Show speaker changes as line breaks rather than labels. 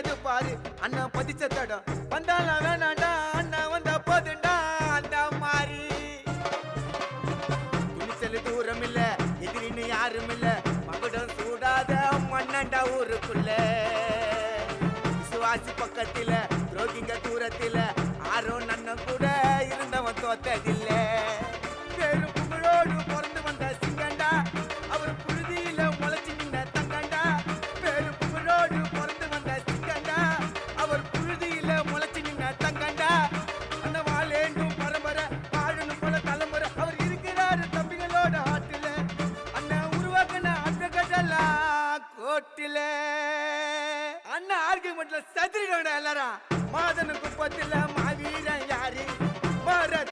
தெரியாது பாரு அண்ணன் பதிச்ச தடம் வந்தாலும் வேணாண்டா அண்ணன் வந்த போதுண்டா அந்த மாதிரி துணிச்சல் தூரம் இல்ல எதிரின்னு யாரும் இல்ல மகுடம் சூடாத மண்ணண்டா ஊருக்குள்ள விசுவாசி பக்கத்தில துரோகிங்க தூரத்தில ஆரோ நன்ன கூட இருந்தவன் தோத்ததில்ல